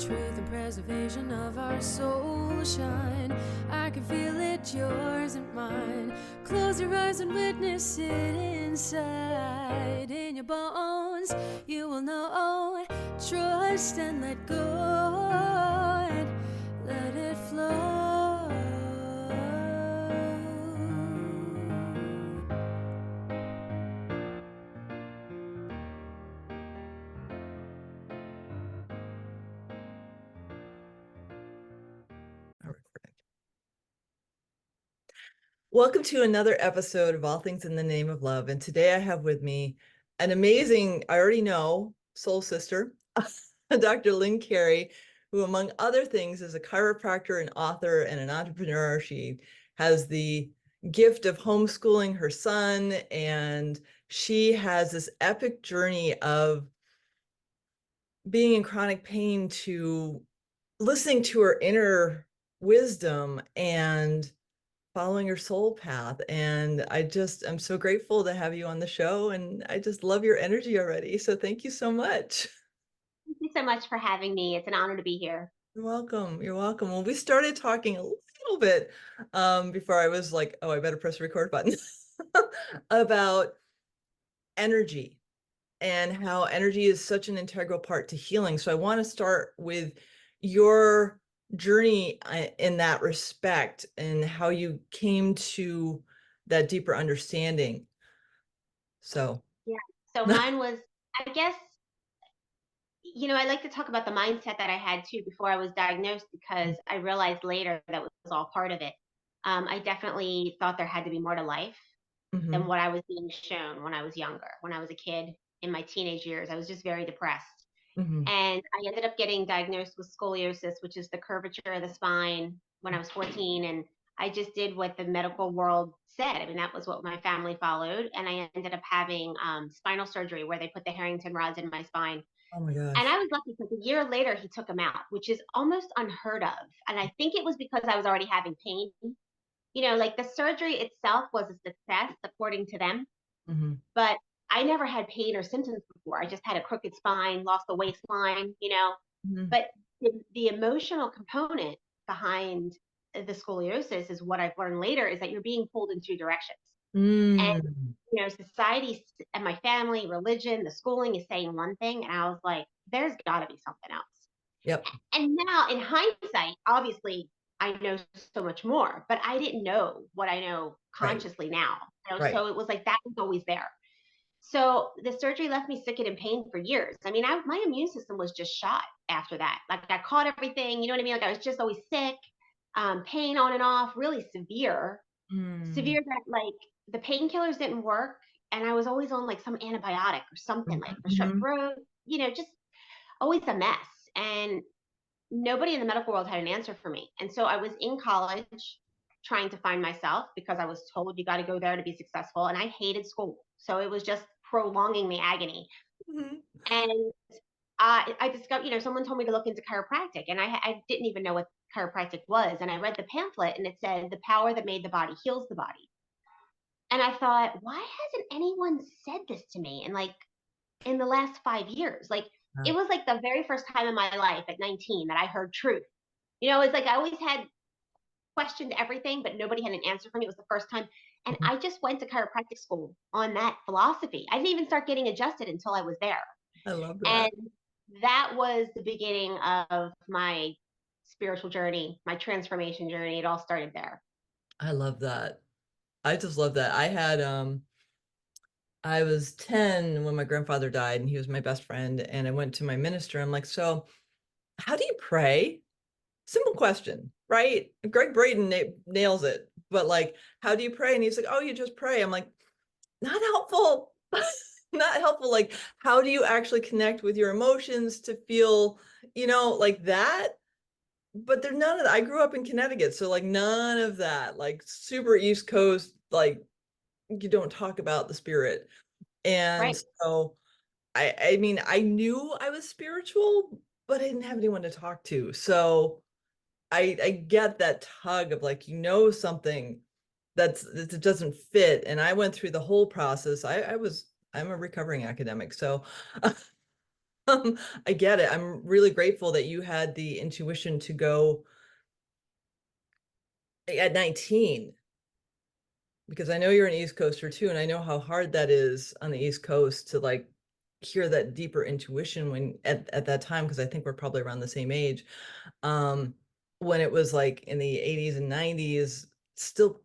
truth and preservation of our soul shine. I can feel it, yours and mine. Close your eyes and witness it inside. In your bones, you will know. Trust and let go, and let it flow. Welcome to another episode of All Things in the Name of Love. And today I have with me an amazing, I already know, soul sister, Dr. Lynn Carey, who, among other things, is a chiropractor, an author, and an entrepreneur. She has the gift of homeschooling her son, and she has this epic journey of being in chronic pain to listening to her inner wisdom and following your soul path. And I'm so grateful to have you on the show. And I just love your energy already. So thank you so much. Thank you so much for having me. It's an honor to be here. You're welcome. You're welcome. Well, we started talking a little bit before I was like, oh, I better press the record button about energy and how energy is such an integral part to healing. So I want to start with your journey in that respect and how you came to that deeper understanding. So, Yeah. So mine was, I guess, I like to talk about the mindset that I had too before I was diagnosed because I realized later that was all part of it. I definitely thought there had to be more to life than mhm, what I was being shown when I was younger. When I was a kid in my teenage years, I was just very depressed. mhm. And I ended up getting diagnosed with scoliosis, which is the curvature of the spine when I was 14. And I just did what the medical world said. I mean, that was what my family followed. And I ended up having spinal surgery where they put the Harrington rods in my spine. Oh my And I gosh. was lucky because a year later he took them out, which is almost unheard of. And I think it was because I was already having pain. Like the surgery itself was a success according to them, Mhm, but I never had pain or symptoms before. I just had a crooked spine, lost the waistline. mhm. But the emotional component behind the scoliosis is what I've learned later is that you're being pulled in two directions. And, Mm. society and my family, religion, the schooling is saying one thing. And I was like, there's got to be something else. Yep. And now in hindsight, obviously, I know so much more, but I didn't know what I know Right. consciously now. Right. So it was like that was always there. So the surgery left me sick and in pain for years. I mean, my immune system was just shot after that. Like I caught everything, you know what I mean? Like I was just always sick, pain on and off, really severe, Mm. severe that like the painkillers didn't work. And I was always on like some antibiotic or something like for strep Mhm. throat, just always a mess. And nobody in the medical world had an answer for me. And so I was in college trying to find myself because I was told you got to go there to be successful. And I hated school. So it was just prolonging the agony. Mhm. And I discovered, someone told me to look into chiropractic, and I didn't even know what chiropractic was. And I read the pamphlet, and it said, the power that made the body heals the body. And I thought, why hasn't anyone said this to me in the last 5 years? Like, Yeah. it was like the very first time in my life at 19 that I heard truth. It's like I always had questioned everything, but nobody had an answer for me. It was the first time. And Mhm. I just went to chiropractic school on that philosophy. I didn't even start getting adjusted until I was there. I love that. And that was the beginning of my spiritual journey, my transformation journey. It all started there. I love that. I just love that. I was 10 when my grandfather died and he was my best friend. And I went to my minister. I'm like, so how do you pray? Simple question, right? Greg Braden nails it. But like, how do you pray? And he's like, oh, you just pray. I'm like, not helpful. Not helpful. Like, how do you actually connect with your emotions to feel, like that? But there's none of that. I grew up in Connecticut, so like none of that. Like super East Coast, like you don't talk about the spirit. And Right. so I mean, I knew I was spiritual, but I didn't have anyone to talk to. So I get that tug of like, something that doesn't fit. And I went through the whole process. I'm a recovering academic. So I get it. I'm really grateful that you had the intuition to go at 19, because I know you're an East Coaster too, and I know how hard that is on the East Coast to like hear that deeper intuition when at that time, because I think we're probably around the same age. Um, when it was like in the 80s and 90s, still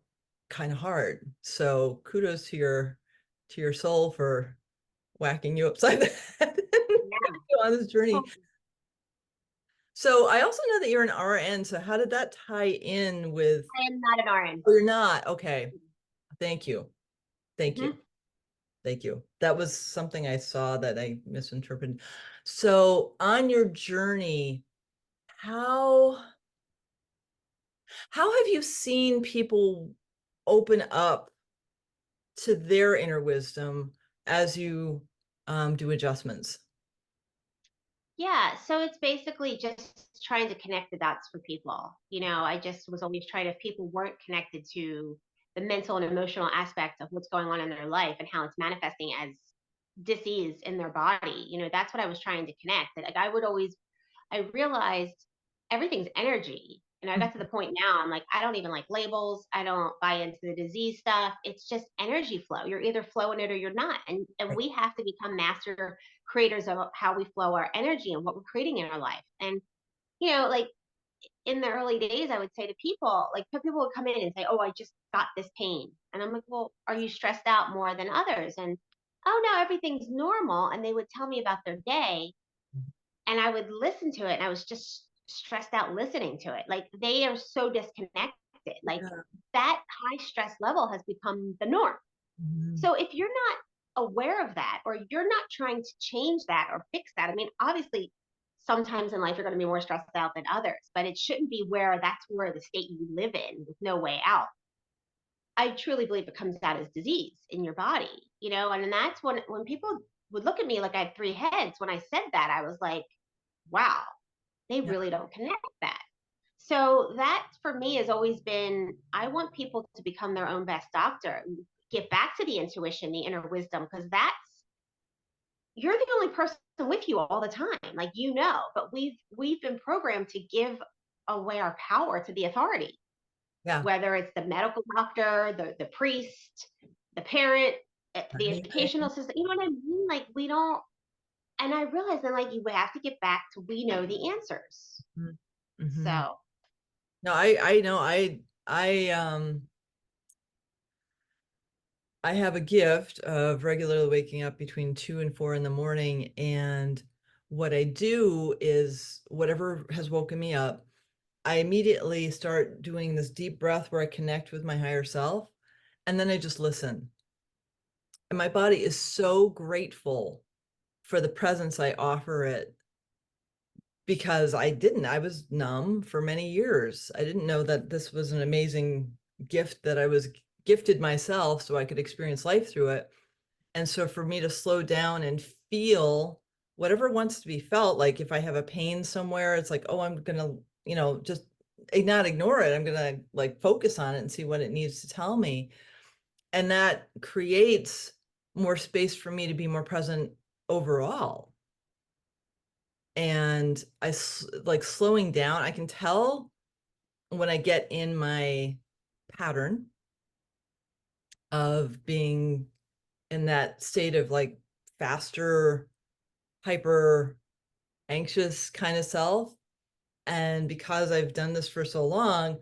kind of hard. So kudos to your soul for whacking you upside the head on this journey. So I also know that you're an RN. So how did that tie in with? I am not an RN. Oh, you're not. Okay. Thank you. Thank you. Mhm. Thank you. That was something I saw that I misinterpreted. So on your journey, how have you seen people open up to their inner wisdom as you do adjustments? Yeah, so it's basically just trying to connect the dots for people. I just was always trying, if people weren't connected to the mental and emotional aspect of what's going on in their life and how it's manifesting as disease in their body, that's what I was trying to connect. Like I realized everything's energy. And I got to the point now, I'm like, I don't even like labels. I don't buy into the disease stuff. It's just energy flow. You're either flowing it or you're not. And Right. we have to become master creators of how we flow our energy and what we're creating in our life. And, like in the early days, I would say to people, like people would come in and say, oh, I just got this pain. And I'm like, well, are you stressed out more than others? And, oh, no, everything's normal. And they would tell me about their day, and I would listen to it, and I was just stressed out listening to it. Like they are so disconnected. Like Yeah. that high stress level has become the norm. Mhm. So if you're not aware of that, or you're not trying to change that or fix that, I mean, obviously sometimes in life you're going to be more stressed out than others, but it shouldn't be where that's where the state you live in with no way out. I truly believe it comes out as disease in your body, and that's when people would look at me like I had three heads. When I said that, I was like, wow, they Yeah. really don't connect that. So that for me has always been, I want people to become their own best doctor, get back to the intuition, the inner wisdom, because you're the only person with you all the time, like but we've been programmed to give away our power to the authority, Yeah. whether it's the medical doctor, the priest, the parent, the educational Amazing. system. You know what I mean? Like we don't. And I realized that like you have to get back to we know the answers. Mm-hmm. So No, I know I have a gift of regularly waking up between 2 and 4 in the morning. And what I do is whatever has woken me up, I immediately start doing this deep breath where I connect with my higher self. And then I just listen. And my body is so grateful for the presence I offer it, because I was numb for many years. I didn't know that this was an amazing gift that I was gifted myself so I could experience life through it. And so for me to slow down and feel whatever wants to be felt, like if I have a pain somewhere, it's like, oh, I'm going to, just not ignore it. I'm going to like focus on it and see what it needs to tell me. And that creates more space for me to be more present overall. And like slowing down, I can tell when I get in my pattern of being in that state of like faster, hyper anxious kind of self. And because I've done this for so long,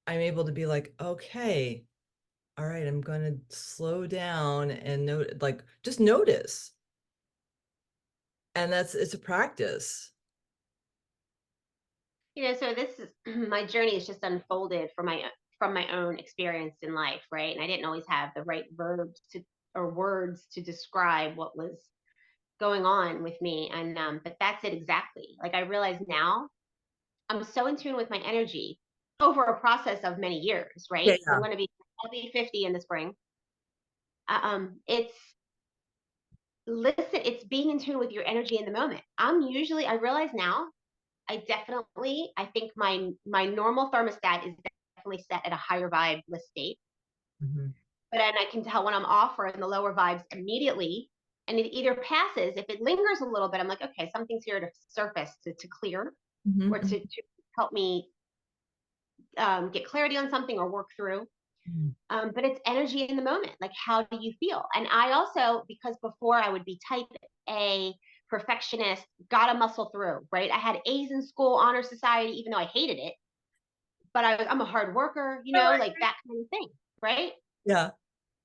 I'm able to be like, okay, all right, I'm going to slow down and like just notice. And it's a practice. so this is my journey is just unfolded from my own experience in life, right? And I didn't always have the right verbs to or words to describe what was going on with me. And but that's it exactly. Like I realize now I'm so in tune with my energy over a process of many years, right? Yeah, Because yeah. I'll be 50 in the spring. It's listen, it's being in tune with your energy in the moment. I realize now I think my normal thermostat is definitely set at a higher vibe bliss state. Mhm. But then I can tell when I'm off or in the lower vibes immediately. and it either passes. If it lingers a little bit, I'm like, okay, something's here to surface to clear, or Mhm, to help me get clarity on something or work through. mhm. But it's energy in the moment. Like, how do you feel? And I also, because before I would be type A, perfectionist, gotta muscle through, right? I had A's in school, honor society, even though I hated it, but I'm a hard worker, Oh, like that kind of thing, right? yeah.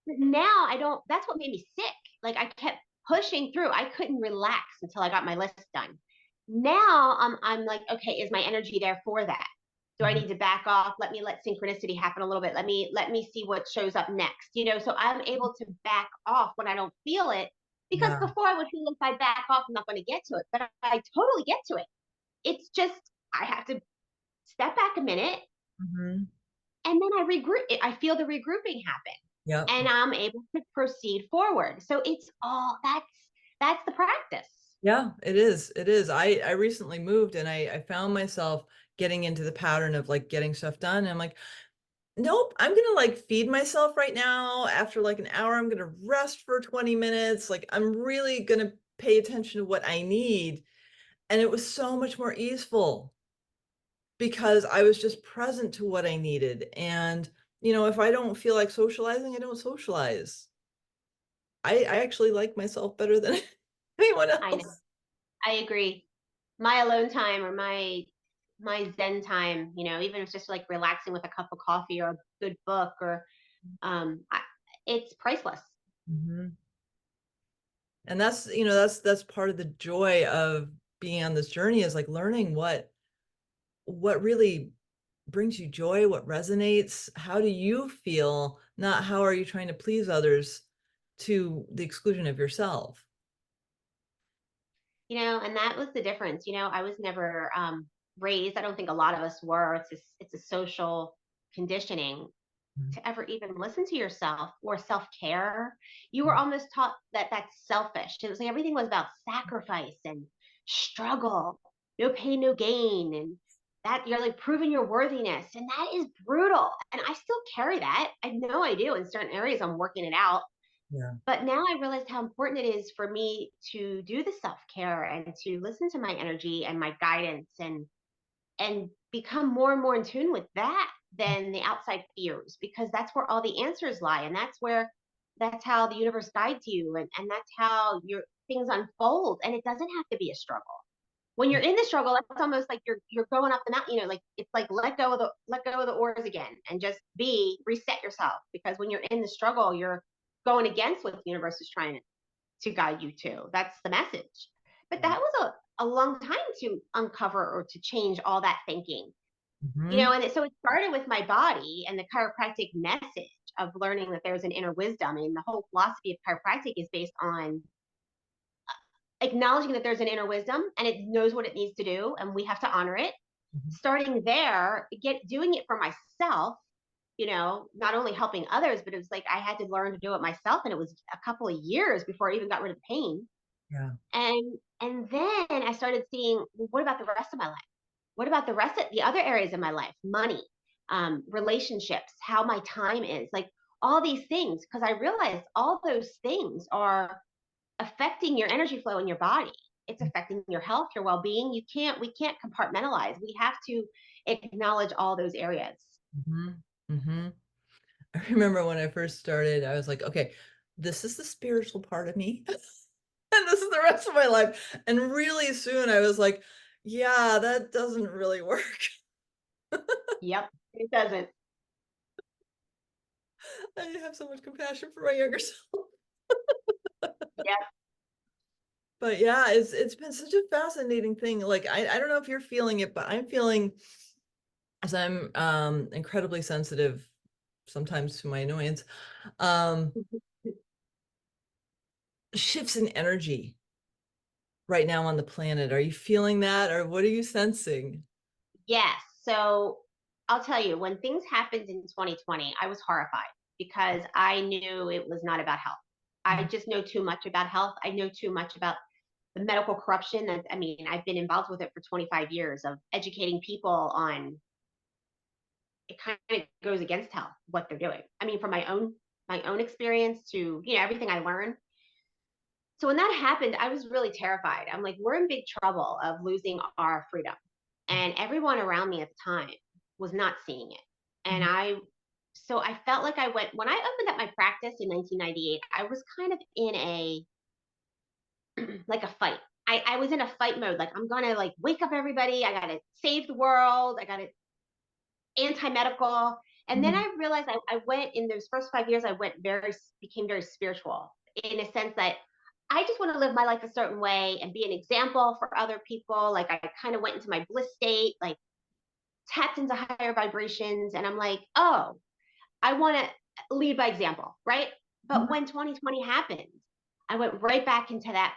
But now I don't, that's what made me sick. Like, I kept pushing through. I couldn't relax until I got my list done. Now I'm like, okay, is my energy there for that? Do I Mhm. need to back off? Let synchronicity happen a little bit. Let me see what shows up next. So I'm able to back off when I don't feel it, because Yeah. before I would feel if I back off, I'm not going to get to it. But I totally get to it. It's just I have to step back a minute, Mhm. and then I regroup. I feel the regrouping happen, Yep. and I'm able to proceed forward. So it's all that's the practice. Yeah, it is. It is. I recently moved and I found myself getting into the pattern of like getting stuff done. And I'm like, nope, I'm gonna like feed myself right now. After like an hour, I'm gonna rest for 20 minutes. Like I'm really gonna pay attention to what I need. And it was so much more easeful because I was just present to what I needed. And, if I don't feel like socializing, I don't socialize. I actually like myself better than anyone I know. else. I agree. My alone time, or my zen time, even if it's just like relaxing with a cup of coffee or a good book, or it's priceless. Mhm. And that's part of the joy of being on this journey is like learning what really brings you joy, what resonates, how do you feel, not how are you trying to please others to the exclusion of yourself. And that was the difference. I was never raised. I don't think a lot of us were. It's a social conditioning Mhm. to ever even listen to yourself or self-care. You were almost taught that that's selfish. It was like everything was about sacrifice and struggle, no pain, no gain, and that you're like proving your worthiness. And that is brutal. And I still carry that. I know I do in certain areas. I'm working it out. Yeah. But now I realized how important it is for me to do the self-care and to listen to my energy and my guidance, and become more and more in tune with that than the outside fears, because that's where all the answers lie, and that's how the universe guides you, and that's how your things unfold, and it doesn't have to be a struggle. When you're in the struggle, it's almost like you're going up the mountain, like it's like let go of the oars again, and just reset yourself, because when you're in the struggle, you're going against what the universe is trying to guide you to. That's the message. But that was a long time to uncover or to change all that thinking. Mhm. So it started with my body and the chiropractic message of learning that there's an inner wisdom. And the whole philosophy of chiropractic is based on acknowledging that there's an inner wisdom and it knows what it needs to do, and we have to honor it. Mhm. Starting there, doing it for myself, not only helping others, but it was like I had to learn to do it myself. And it was a couple of years before I even got rid of the pain. Yeah. And then I started seeing, well, what about the rest of my life? What about the rest of the other areas of my life? Money, relationships, how my time is, like all these things. Because I realized all those things are affecting your energy flow in your body. It's affecting your health, your well-being. We can't compartmentalize. We have to acknowledge all those areas. Mhm. Mhm. I remember when I first started, I was like, okay, this is the spiritual part of me. And this is the rest of my life. And really soon I was like, yeah, that doesn't really work. Yep, it doesn't. I have so much compassion for my younger self. Yep. But yeah, it's been such a fascinating thing. Like I don't know if you're feeling it, but I'm feeling as I'm incredibly sensitive sometimes to my annoyance, um, shifts in energy right now on the planet. Are you feeling that or what are you sensing? Yes. So I'll tell you, when things happened in 2020, I was horrified because I knew it was not about health. I Mhm. just know too much about health. I know too much about the medical corruption that, I mean, I've been involved with it for 25 years of educating people on. It kind of goes against health, what they're doing. I mean, from my own experience to, everything I learned. So when that happened, I was really terrified. I'm like, we're in big trouble of losing our freedom. And everyone around me at the time was not seeing it. And Mhm. so I felt like when I opened up my practice in 1998, I was kind of in like a fight. I was in a fight mode. Like, I'm going to like wake up everybody. I got to save the world. I got to anti-medical. And then Mhm. I realized I went in those first 5 years, became very spiritual in a sense that I just want to live my life a certain way and be an example for other people. Like, I kind of went into my bliss state, like tapped into higher vibrations. And I'm like, oh, I want to lead by example, right? But Mhm. when 2020 happened, I went right back into that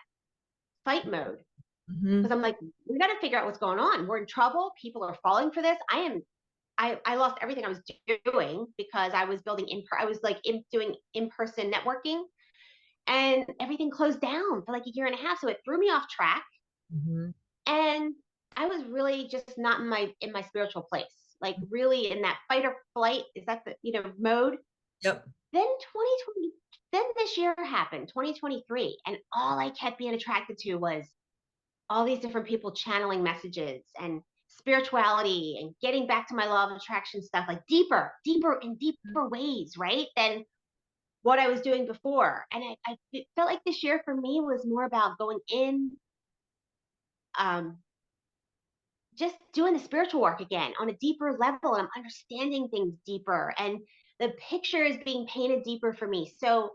fight mode because Mhm. I'm like, we got to figure out what's going on. We're in trouble. People are falling for this. I lost everything I was doing because I was doing in-person networking, and everything closed down for like a year and a half. So it threw me off track, Mhm. and I was really just not in my spiritual place. Like, really in that fight or flight, is that the mode? Yep. Then 2020, then this year happened, 2023, and all I kept being attracted to was all these different people channeling messages and spirituality and getting back to my law of attraction stuff, like deeper in deeper ways, right? Than what I was doing before. And I it felt like this year for me was more about going in, um, just doing the spiritual work again on a deeper level. And I'm understanding things deeper. And the picture is being painted deeper for me. So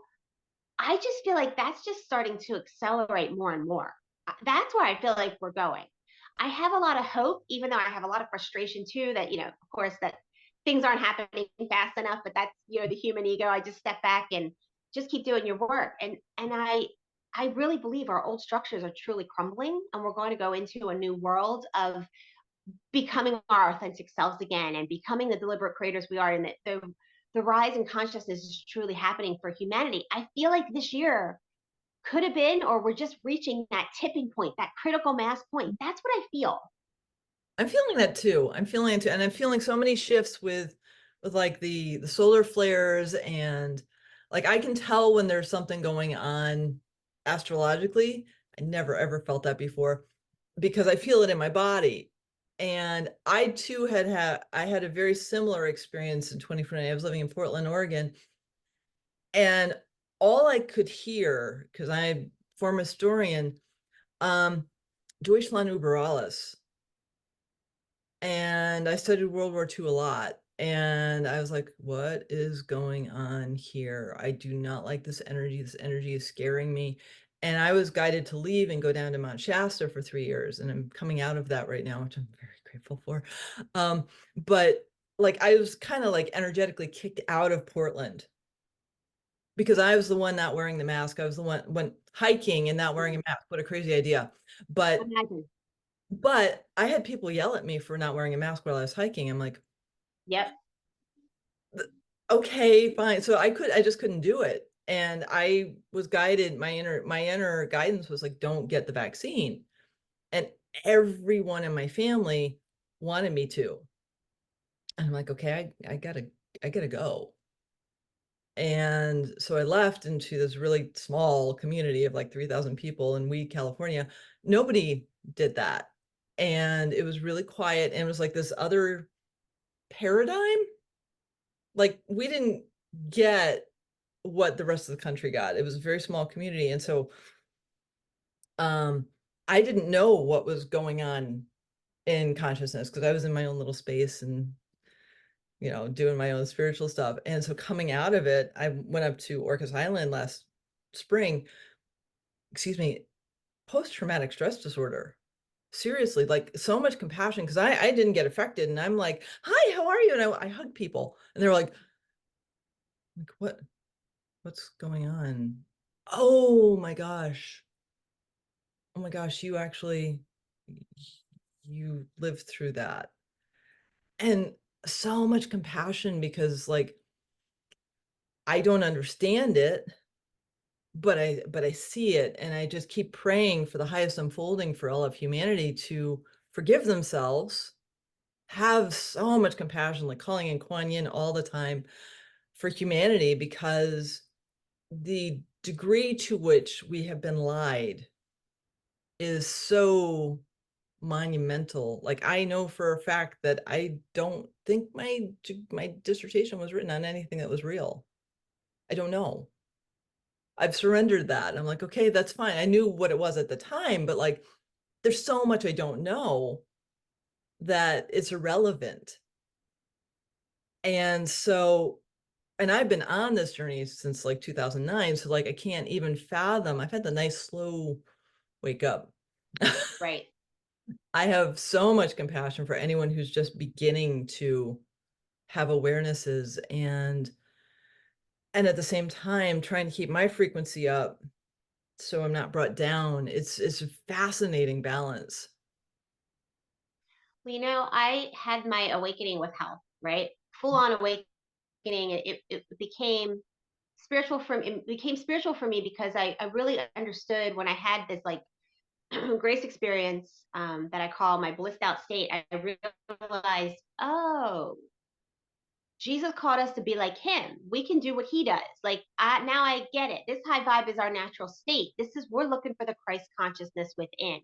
I just feel like that's just starting to accelerate more and more. That's where I feel like we're going. I have a lot of hope, even though I have a lot of frustration too, that, of course, that things aren't happening fast enough, but that's, the human ego. I just step back and just keep doing your work. And I really believe our old structures are truly crumbling, and we're going to go into a new world of becoming our authentic selves again and becoming the deliberate creators we are. And that the rise in consciousness is truly happening for humanity. I feel like this year could have been, or we're just reaching that tipping point, that critical mass point. That's what I feel. I'm feeling that too. I'm feeling it too. And I'm feeling so many shifts with like the solar flares, and like I can tell when there's something going on astrologically. I never ever felt that before because I feel it in my body. And I too I had a very similar experience in 2020. I was living in Portland, Oregon, and all I could hear, because I'm a former historian, um, Deutschland über alles. And I studied World War II a lot. And I was like, what is going on here? I do not like this energy. This energy is scaring me. And I was guided to leave and go down to Mount Shasta for 3 years. And I'm coming out of that right now, which I'm very grateful for. But like I was kind of like energetically kicked out of Portland because I was the one not wearing the mask. I was the one went hiking and not wearing a mask. What a crazy idea. But Imagine. but I had people yell at me for not wearing a mask while I was hiking. I'm like, Yep. okay, fine. So I just couldn't do it. And I was guided, my inner guidance was like, don't get the vaccine. And everyone in my family wanted me to. And I'm like, okay, I gotta go. And so I left into this really small community of like 3,000 people in Weed, California. Nobody did that. And it was really quiet. And it was like this other paradigm. Like we didn't get what the rest of the country got. It was a very small community. And so I didn't know what was going on in consciousness because I was in my own little space and doing my own spiritual stuff. And so coming out of it, I went up to Orcas Island last spring, excuse me, post-traumatic stress disorder. Seriously, like so much compassion because I didn't get affected. And I'm like, hi, how are you? And I hug people and they're like, what's going on? Oh my gosh. Oh my gosh, you lived through that. And so much compassion because like I don't understand it, but I see it, and I just keep praying for the highest unfolding for all of humanity to forgive themselves, have so much compassion, like calling in Kuan Yin all the time for humanity because the degree to which we have been lied is so monumental. Like, I know for a fact that I don't think my dissertation was written on anything that was real. I don't know. I've surrendered that. I'm like, okay, that's fine. I knew what it was at the time, but like, there's so much I don't know that it's irrelevant. And so, and I've been on this journey since like 2009. So like, I can't even fathom. I've had the nice slow wake up. Right. I have so much compassion for anyone who's just beginning to have awarenesses, and at the same time trying to keep my frequency up so I'm not brought down. It's a fascinating balance. Well, I had my awakening with health, right? Full on awakening. It became spiritual for me because I really understood when I had this like grace experience that I call my blissed out state. I realized, oh, Jesus called us to be like him. We can do what he does. Like now I get it. This high vibe is our natural state. We're looking for the Christ consciousness within.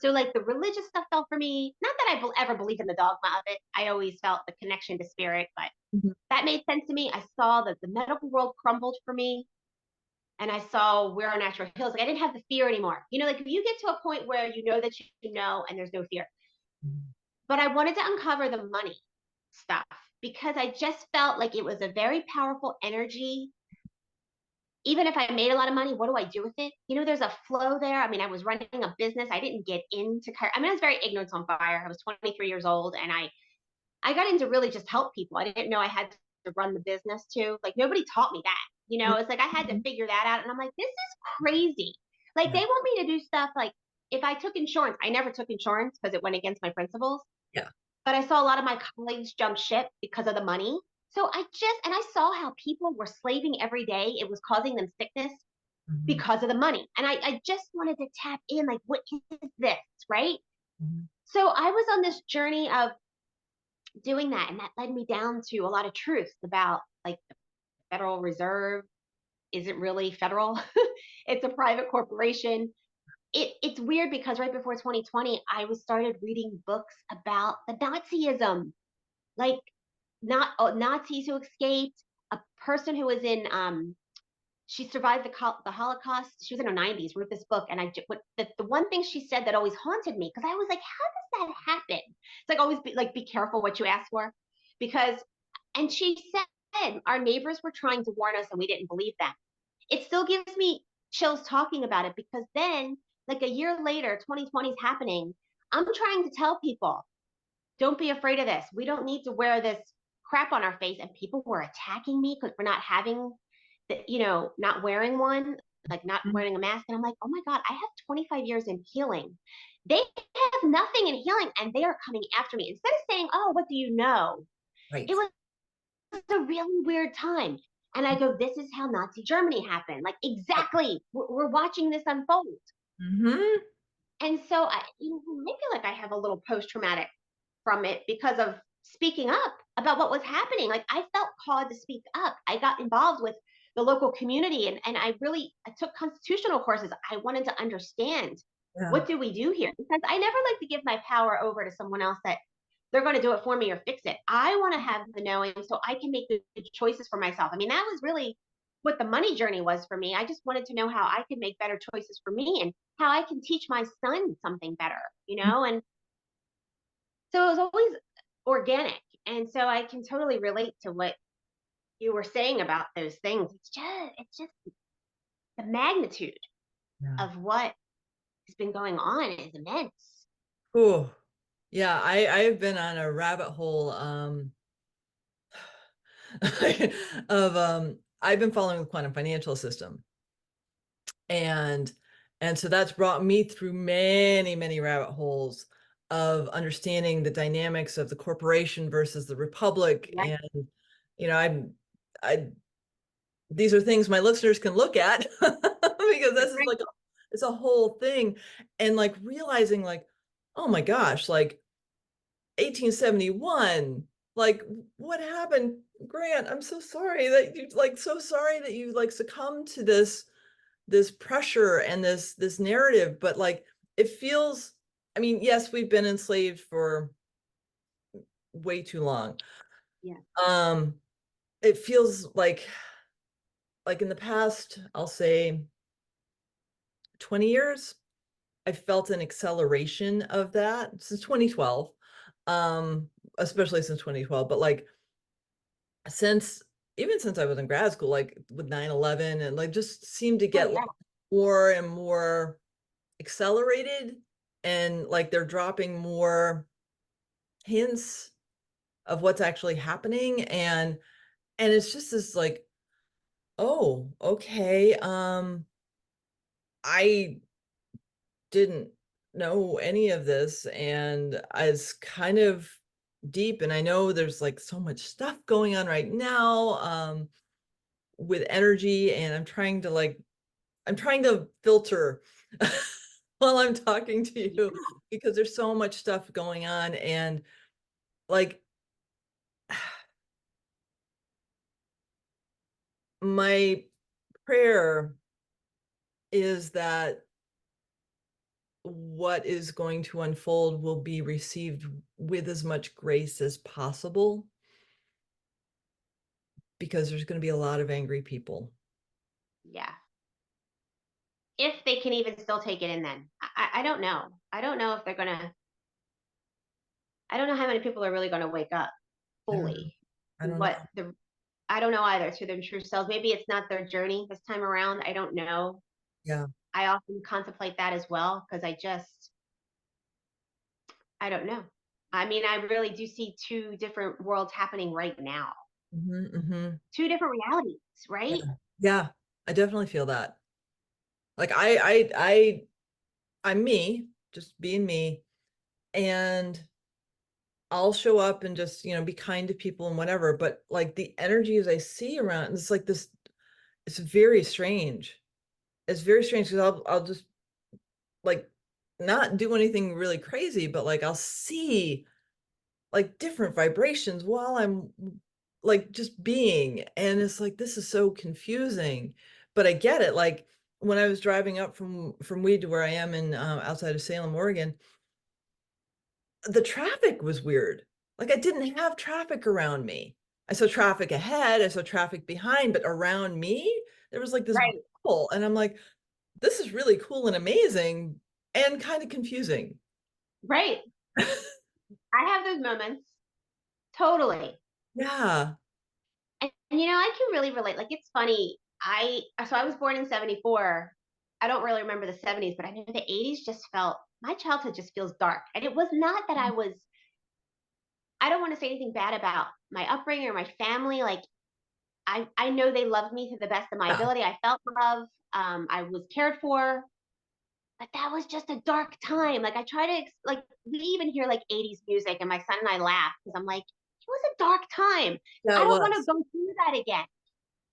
So like the religious stuff fell for me. Not that I ever believed in the dogma of it. I always felt the connection to spirit, but Mhm. that made sense to me. I saw that the medical world crumbled for me, and I saw where our natural heals. Like I didn't have the fear anymore. Like if you get to a point where you know that you know and there's no fear. But I wanted to uncover the money stuff because I just felt like it was a very powerful energy. Even if I made a lot of money, what do I do with it? There's a flow there. I mean, I was running a business. I didn't get into I was very ignorance on fire. I was 23 years old, and I got into really just help people. I didn't know I had to run the business too. Like nobody taught me that. It's like I had to figure that out. And I'm like, this is crazy. Like Yeah. they want me to do stuff like if I took insurance, I never took insurance because it went against my principles. Yeah. But I saw a lot of my colleagues jump ship because of the money. So I saw how people were slaving every day. It was causing them sickness Mhm. because of the money. And I just wanted to tap in, like, what is this? Right. Mhm. So I was on this journey of doing that. And that led me down to a lot of truths about like the Federal Reserve isn't really federal. It's a private corporation. It's weird because right before 2020, I was started reading books about the Nazism, like not Nazis who escaped, a person who was in she survived the Holocaust. She was in her 90s, wrote this book, and the one thing she said that always haunted me because I was like, how does that happen? It's like always be careful what you ask for, because and she said our neighbors were trying to warn us and we didn't believe them. It still gives me chills talking about it because then, like a year later, 2020 is happening. I'm trying to tell people, don't be afraid of this. We don't need to wear this crap on our face. And people were attacking me because we're not having not wearing one, like not Mhm. wearing a mask. And I'm like, oh my God, I have 25 years in healing. They have nothing in healing and they are coming after me. Instead of saying, oh, what do you know? Right. It was a really weird time. And I go, this is how Nazi Germany happened. Like, exactly. We're watching this unfold. Mm-hmm. And so I feel like I have a little post traumatic from it because of speaking up about what was happening. Like I felt called to speak up. I got involved with the local community and I took constitutional courses. I wanted to understand Yeah. what do we do here? Because I never like to give my power over to someone else that they're going to do it for me or fix it. I want to have the knowing so I can make good choices for myself. I mean, that was really what the money journey was for me. I just wanted to know how I could make better choices for me and how I can teach my son something better. And so it was always organic. And so I can totally relate to what you were saying about those things. It's just the magnitude Yeah. of what has been going on is immense. Oh, yeah. I've been on a rabbit hole of I've been following the quantum financial system, and so that's brought me through many rabbit holes of understanding the dynamics of the corporation versus the republic. Right. And I these are things my listeners can look at because this is like it's a whole thing, and like realizing like, oh my gosh, like 1871, like what happened? Grant, I'm so sorry that you like succumbed to this this pressure and this narrative, but like it feels, I mean, yes, we've been enslaved for way too long. Yeah. It feels like in the past, I'll say 20 years, I felt an acceleration of that since 2012. Especially since 2012, but like since even since I was in grad school, like with 9/11, and like just seemed to Oh get yeah. like more and more accelerated, and like they're dropping more hints of what's actually happening, and it's just this like, oh, okay, I didn't know any of this, and it's kind of deep, and I know there's like so much stuff going on right now with energy, and I'm trying to filter while I'm talking to you, because there's so much stuff going on, and like my prayer is that what is going to unfold will be received with as much grace as possible, because there's going to be a lot of angry people. Yeah. If they can even still take it in, then I don't know. I don't know if they're gonna. I don't know how many people are really gonna wake up I don't know. fully I to don't know. what the. I don't know either, to their true selves. Maybe it's not their journey this time around. I don't know. Yeah. I often contemplate that as well because I don't know. I mean, I really do see two different worlds happening right now. Hmm. Two different realities, Yeah. right? Yeah. I definitely feel that. Like I'm me, just being me, and I'll show up and just, be kind to people and whatever. But like the energies I see around, it's like this, it's very strange. It's very strange because I'll just like not do anything really crazy, but like I'll see like different vibrations while I'm like just being. And it's like, this is so confusing. But I get it. Like when I was driving up from Weed to where I am in outside of Salem, Oregon, the traffic was weird. Like I didn't have traffic around me. I saw traffic ahead, I saw traffic behind, but around me, there was like this Right. bubble. And I'm like, this is really cool and amazing and kind of confusing. Right. I have those moments. Totally. Yeah. And I can really relate. Like it's funny. I was born in 74. I don't really remember the 70s, but I know the 80s just felt my childhood just feels dark. And it was not that I don't want to say anything bad about my upbringing or my family. Like I know they loved me to the best of my Yeah. ability. I felt love. I was cared for, but that was just a dark time. Like I try to like we even hear like 80s music, and my son and I laugh because I'm like, it was a dark time. Yeah, I it don't want to was. go through that again.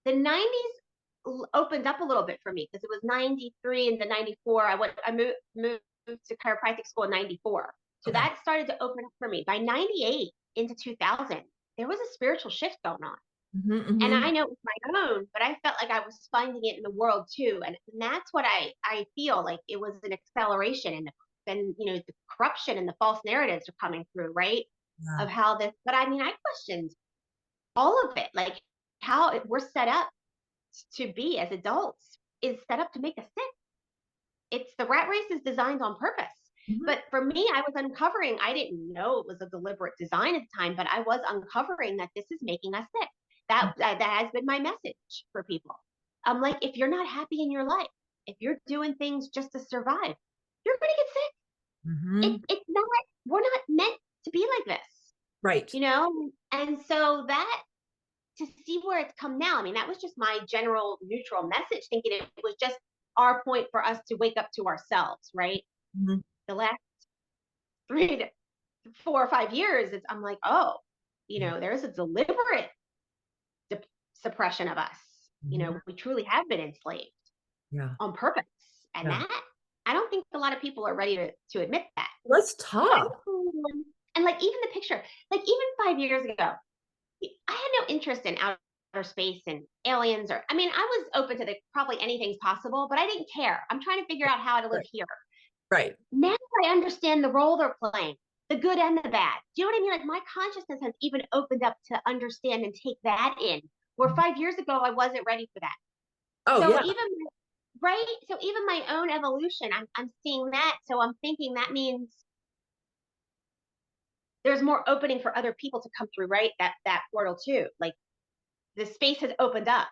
The 90s opened up a little bit for me because it was 93 and the 94. I moved to chiropractic school in 94. So Okay. that started to open up for me. By 98 into 2000, there was a spiritual shift going on. Hmm. And Hmm. I know it was my own, but I felt like I was finding it in the world too. And that's what I feel like it was an acceleration, and the corruption and the false narratives are coming through, right? Yeah. Of how this, but I mean, I questioned all of it, like we're set up to be as adults is set up to make us sick. It's the rat race is designed on purpose. Mhm. But for me, I was uncovering, I didn't know it was a deliberate design at the time, but I was uncovering that this is making us sick. That has been my message for people. I'm like, if you're not happy in your life, if you're doing things just to survive, you're going to get sick. Mhm. It's not, we're not meant to be like this, Right. you know? And so that to see where it's come now, I mean, that was just my general neutral message, thinking it was just our point for us to wake up to ourselves, right? Mhm. The last 3 to 4 or 5 years, I'm like, oh, Yeah. there's a deliberate suppression of us. Mhm. We truly have been enslaved Yeah. on purpose. And Yeah. that, I don't think a lot of people are ready to admit that. Let's But talk. and like even the picture, like even 5 years ago, I had no interest in space and aliens, or I mean, I was open to probably anything's possible, but I didn't care. I'm trying to figure out how to live Right. here. Right. Now I understand the role they're playing, the good and the bad. Do you know what I mean? Like my consciousness has even opened up to understand and take that in, where Mhm. 5 years ago I wasn't ready for that. Oh So yeah. even right, so even my own evolution, I'm seeing that. So I'm thinking that means there's more opening for other people to come through, right? That portal too. Like the space has opened up.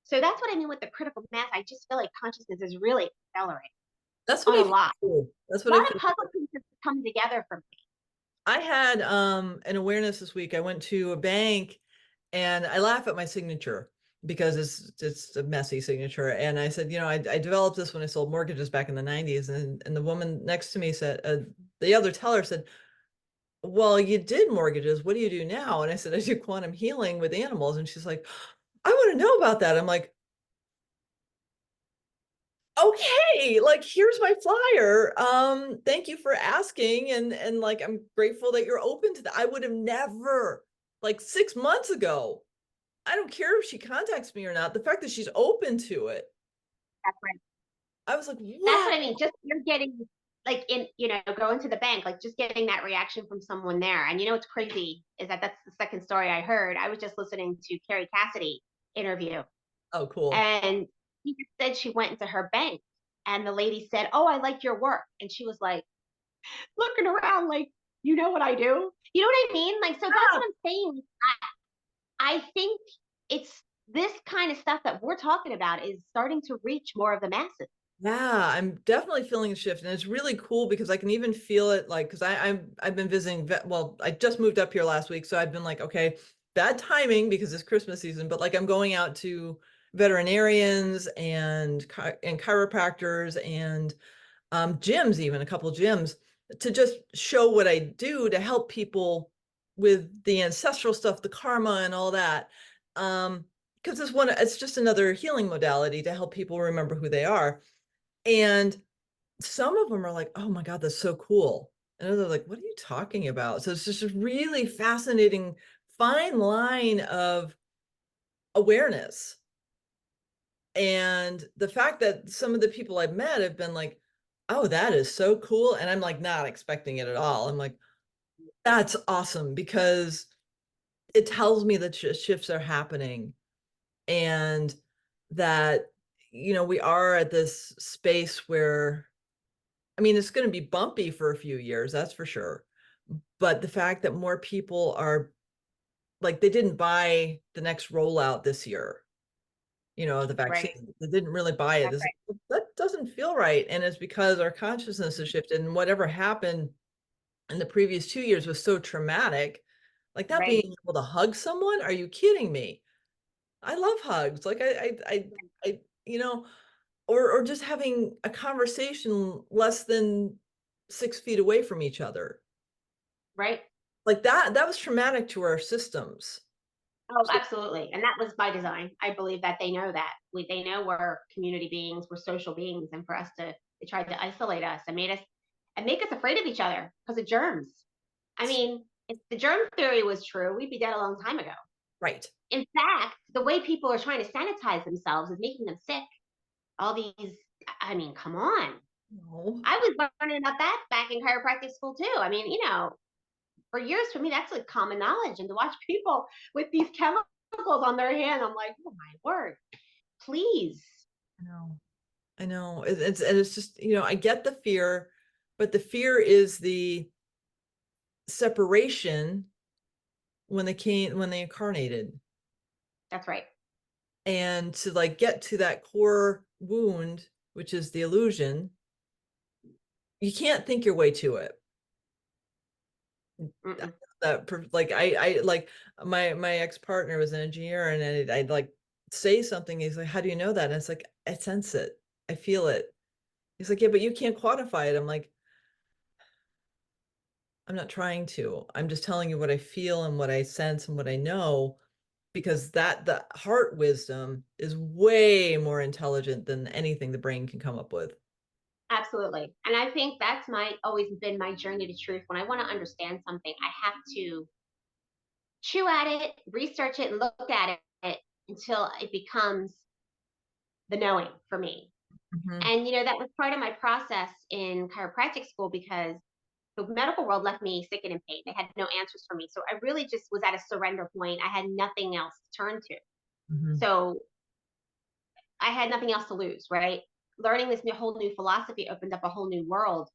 So that's what I mean with the critical mass. I just feel like consciousness is really accelerating That's what on I a feel lot. too. That's A what I lot of feel. puzzle pieces come together for me. I had an awareness this week. I went to a bank and I laugh at my signature because it's a messy signature. And I said, I developed this when I sold mortgages back in the 90s. And the woman next to me said, the other teller said, well, you did mortgages. What do you do now? And I said, I do quantum healing with animals. And she's like, I want to know about that. I'm like, okay, like here's my flyer. Thank you for asking. And like I'm grateful that you're open to that. I would have never, like 6 months ago, I don't care if she contacts me or not. The fact that she's open to it, That's right. I was like, That's wow. what I mean. Just you're getting like in, going to the bank, like just getting that reaction from someone there. And what's crazy is that that's the second story I heard. I was just listening to Carrie Cassidy interview, Oh, cool. and she just said she went into her bank, and the lady said, "Oh, I like your work," and she was like looking around, like, "You know what I do?" You know what I mean? Like, so that's Yeah. what I'm saying. I think it's this kind of stuff that we're talking about is starting to reach more of the masses. Yeah, I'm definitely feeling a shift, and it's really cool because I can even feel it. Like, because I've been visiting. Well, I just moved up here last week, so I've been like, okay, bad timing because it's Christmas season. But like, I'm going out to veterinarians and chiropractors and gyms, even a couple gyms, to just show what I do to help people with the ancestral stuff, the karma, and all that. Because it's just another healing modality to help people remember who they are. And some of them are like, oh my God, that's so cool. And others are like, what are you talking about? So it's just a really fascinating, fine line of awareness. And the fact that some of the people I've met have been like, oh, that is so cool. And I'm like, not expecting it at all. I'm like, that's awesome because it tells me that shifts are happening and that, we are at this space where, I mean, it's going to be bumpy for a few years, that's for sure. But the fact that more people are like, they didn't buy the next rollout this year, the Right. vaccine, they didn't really buy it. That's It's right. like, that doesn't feel right. And it's because our consciousness has shifted, and whatever happened in the previous 2 years was so traumatic. Like not Right. being able to hug someone. Are you kidding me? I love hugs. Like I or just having a conversation less than 6 feet away from each other. Right. Like that was traumatic to our systems. Oh, So, absolutely. And that was by design. I believe that they know that. They know we're community beings, we're social beings, and for us to they tried to isolate us and make us afraid of each other because of germs. I mean, if the germ theory was true, we'd be dead a long time ago. right. In fact, the way people are trying to sanitize themselves is making them sick. All these, I mean, come on. No, I was learning about that back in chiropractic school too. I mean, for years for me, that's like common knowledge. And to watch people with these chemicals on their hand, I'm like, oh my word, please. I know. I know. It's just, I get the fear, but the fear is the separation when they incarnated. That's right. And to like get to that core wound, which is the illusion, you can't think your way to it. Mm-mm. That like I like my ex-partner was an engineer, and I'd like say something. He's like, how do you know that? And it's like, I sense it, I feel it. He's like, yeah, but you can't quantify it. I'm like, I'm not trying to. I'm just telling you what I feel and what I sense and what I know, because the heart wisdom is way more intelligent than anything the brain can come up with. Absolutely. And I think that's always been my journey to truth. When I want to understand something, I have to chew at it, research it, and look at it until it becomes the knowing for me. Mhm. And, that was part of my process in chiropractic school because the medical world left me sick and in pain. They had no answers for me. So I really just was at a surrender point. I had nothing else to turn to. Mhm. So I had nothing else to lose, right? Learning this whole new philosophy opened up a whole new world.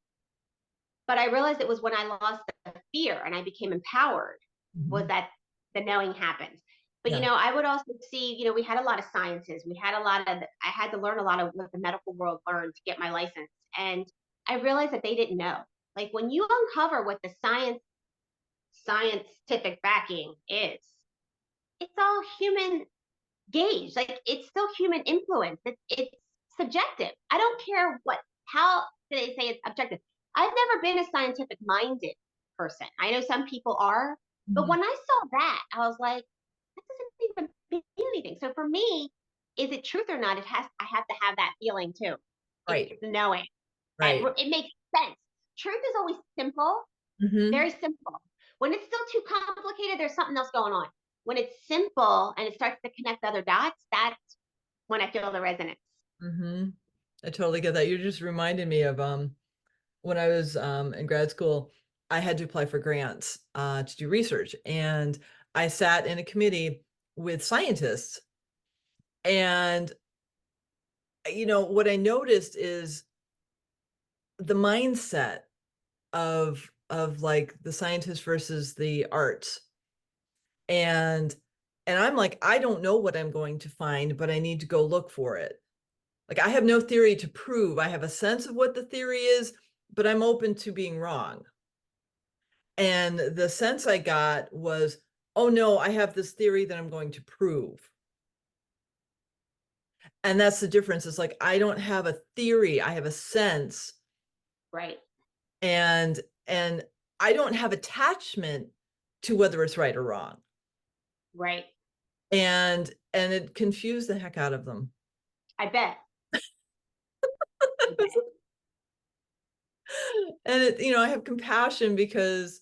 But I realized it was when I lost the fear and I became empowered was Mhm. that the knowing happened. But Yeah. I would also see, we had a lot of sciences. We had a lot of I had to learn a lot of what the medical world learned to get my license. And I realized that they didn't know. Like when you uncover what the scientific backing is, it's all human gauge. Like it's still human influence. It's subjective. I don't care how do they say it's objective. I've never been a scientific minded person. I know some people are, but Mhm. when I saw that, I was like, that doesn't even mean anything. So for me, is it truth or not? I have to have that feeling too. It's Right. the knowing. And Right. it makes sense. Truth is always simple, Mhm. very simple. When it's still too complicated, there's something else going on. When it's simple and it starts to connect other dots, that's when I feel the resonance. Mhm. I totally get that. You just reminded me of when I was in grad school, I had to apply for grants to do research, and I sat in a committee with scientists. And what I noticed is the mindset of like the scientists versus the arts. And I'm like, I don't know what I'm going to find, but I need to go look for it. Like I have no theory to prove. I have a sense of what the theory is, but I'm open to being wrong. And the sense I got was, oh no, I have this theory that I'm going to prove. And that's the difference. It's like I don't have a theory, I have a sense. Right. And and I don't have attachment to whether it's right or wrong. Right. And it confused the heck out of them. I bet. I bet. And I have compassion because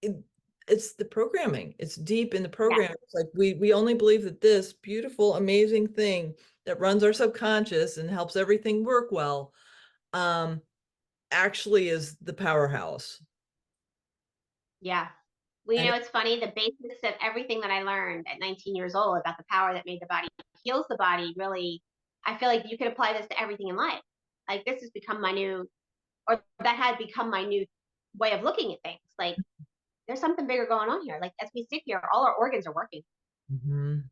it, it's the programming. It's deep in the Yeah. program. It's like we only believe that this beautiful, amazing thing that runs our subconscious and helps everything work well, um, actually is the powerhouse. Yeah. Well, And it's funny. The basis of everything that I learned at 19 years old about the power that made the body heals the body really, I feel like you could apply this to everything in life. Like this has become my new, or that had become my new way of looking at things. Like there's something bigger going on here. Like as we sit here, all our organs are working. Mhm.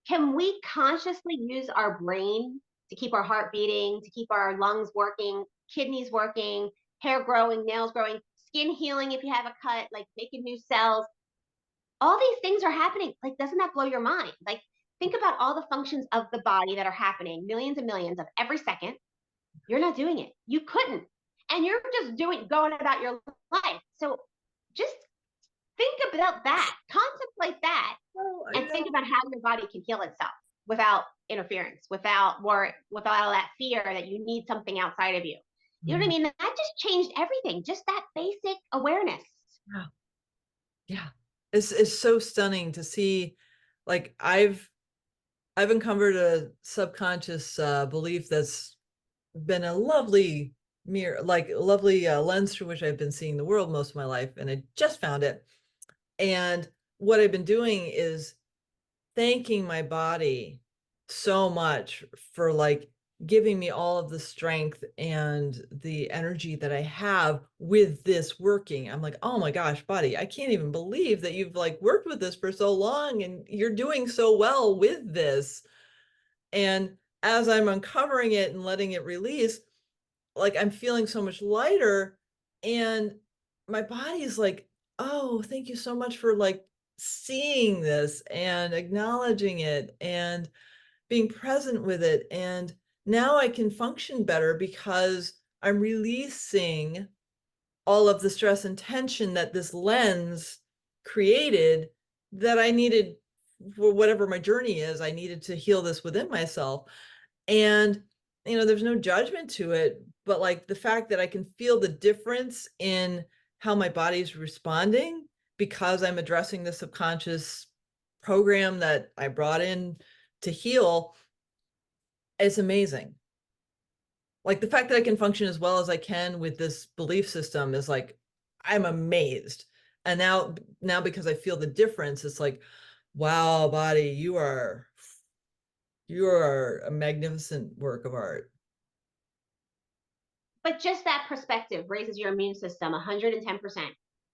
Can we consciously use our brain to keep our heart beating, to keep our lungs working, kidneys working, hair growing, nails growing, skin healing if you have a cut, like making new cells? All these things are happening. Like, doesn't that blow your mind? Like, think about all the functions of the body that are happening, millions and millions of every second. You're not doing it. You couldn't. And you're just going about your life. So just think about that, contemplate that, Oh, I and think know. about how your body can heal itself without interference, without worry, without all that fear that you need something outside of you. You know what I Mhm. mean? That just changed everything. Just that basic awareness. Yeah. Yeah. It's so stunning to see. Like I've uncovered a subconscious belief that's been a lovely mirror, like a lovely lens through which I've been seeing the world most of my life. And I just found it. And what I've been doing is thanking my body so much for like giving me all of the strength and the energy that I have with this working. I'm like, oh my gosh, body, I can't even believe that you've like worked with this for so long and you're doing so well with this. And as I'm uncovering it and letting it release, like I'm feeling so much lighter, and my body is like, oh, thank you so much for like seeing this and acknowledging it and being present with it. And now I can function better because I'm releasing all of the stress and tension that this lens created, that I needed for whatever my journey is. I needed to heal this within myself. And there's no judgment to it, but like the fact that I can feel the difference in how my body's responding because I'm addressing the subconscious program that I brought in to heal is amazing. Like the fact that I can function as well as I can with this belief system is like, I'm amazed. And now because I feel the difference, it's like, wow, body, you are a magnificent work of art. But just that perspective raises your immune system 110%.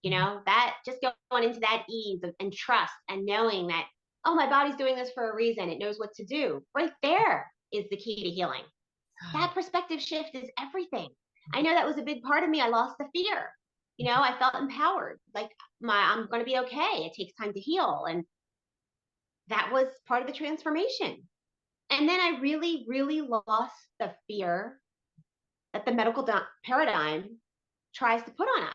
You know, that just going into that ease and trust and knowing that, oh, my body's doing this for a reason. It knows what to do. Right there is the key to healing. That perspective shift is everything. I know that was a big part of me. I lost the fear. You know, I felt empowered. Like I'm going to be okay. It takes time to heal. And that was part of the transformation. And then I really, really lost the fear that the medical paradigm tries to put on us.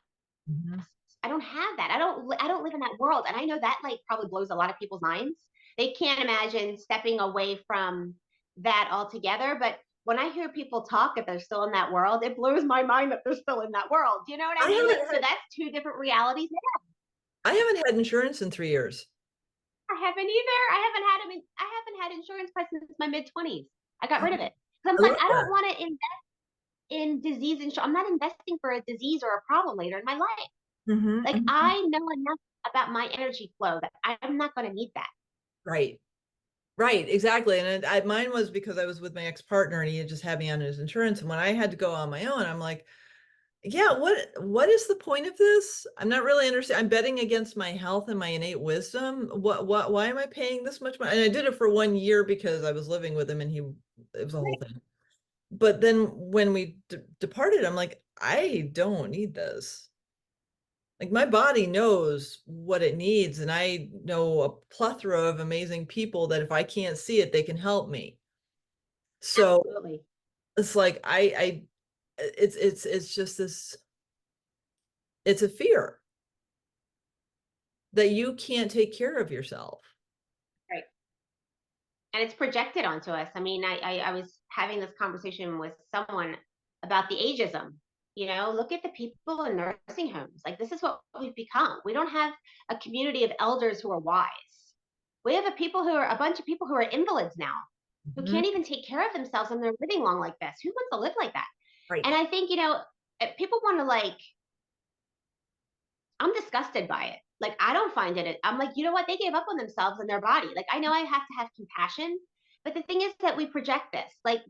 Mhm. I don't have that. I don't live in that world. And I know that like probably blows a lot of people's minds. They can't imagine stepping away from that altogether. But when I hear people talk, if they're still in that world, it blows my mind that they're still in that world. You know what I I mean? Like, haven't so had, that's two different realities. I haven't had insurance in 3 years. I haven't either. I haven't had insurance since my mid-20s. I got rid of it. Because I'm I like, love I don't that. want to invest in disease insurance. I'm not investing for a disease or a problem later in my life. Mhm, Like mhm. I know enough about my energy flow that I'm not going to need that. Right. Right, exactly. And mine was because I was with my ex-partner and he had just had me on his insurance. And when I had to go on my own, I'm like, yeah, what is the point of this? I'm not really understanding. I'm betting against my health and my innate wisdom. Why am I paying this much money? And I did it for 1 year because I was living with him and it was a whole thing. But then when we departed, I'm like, I don't need this. Like my body knows what it needs, and I know a plethora of amazing people that if I can't see it, they can help me. So Absolutely. it's like it's just this, it's a fear that you can't take care of yourself. Right. And it's projected onto us. I mean, I was having this conversation with someone about the ageism. You know, look at the people in nursing homes. Like this is what we've become. We don't have a community of elders who are wise. We have a bunch of people who are invalids now, who Mhm. can't even take care of themselves and they're living long like this. Who wants to live like that? Right. And I think, you know, people want to like, I'm disgusted by it. Like, I don't find it. I'm like, you know what? They gave up on themselves and their body. Like, I know I have to have compassion, but the thing is that we project this. Like,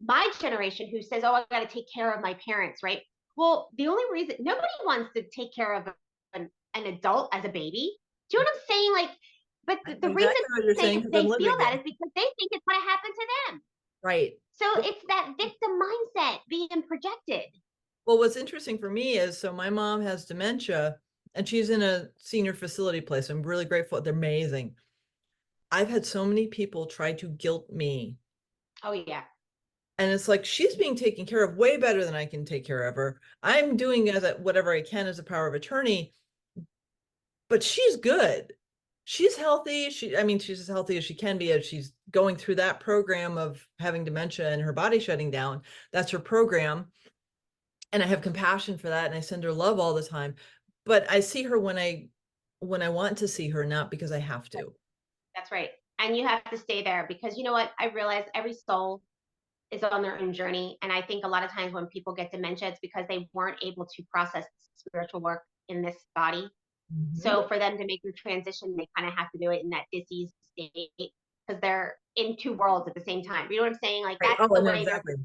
my generation who says, oh, I got to take care of my parents, right? Well, the only reason nobody wants to take care of an adult as a baby. Do you know what I'm saying? Like, but I the know reason exactly what you're saying because I'm they feel living that it. is because they think it's going to happen to them. Right. So it's that victim mindset being projected. Well, what's interesting for me is so my mom has dementia and she's in a senior facility place. I'm really grateful. They're amazing. I've had so many people try to guilt me. Oh, yeah. And it's like she's being taken care of way better than I can take care of her. I'm doing whatever I can as a power of attorney, but she's good. She's healthy. I mean, she's as healthy as she can be as she's going through that program of having dementia and her body shutting down. That's her program. And I have compassion for that. And I send her love all the time. But I see her when I want to see her, not because I have to. That's right. And you have to stay there because you know what? I realize every soul is on their own journey. And I think a lot of times when people get dementia, it's because they weren't able to process spiritual work in this body. Mhm. So for them to make the transition, they kind of have to do it in that diseased state because they're in two worlds at the same time. You know what I'm saying? Like Right. that's Oh, I the know way they're. exactly.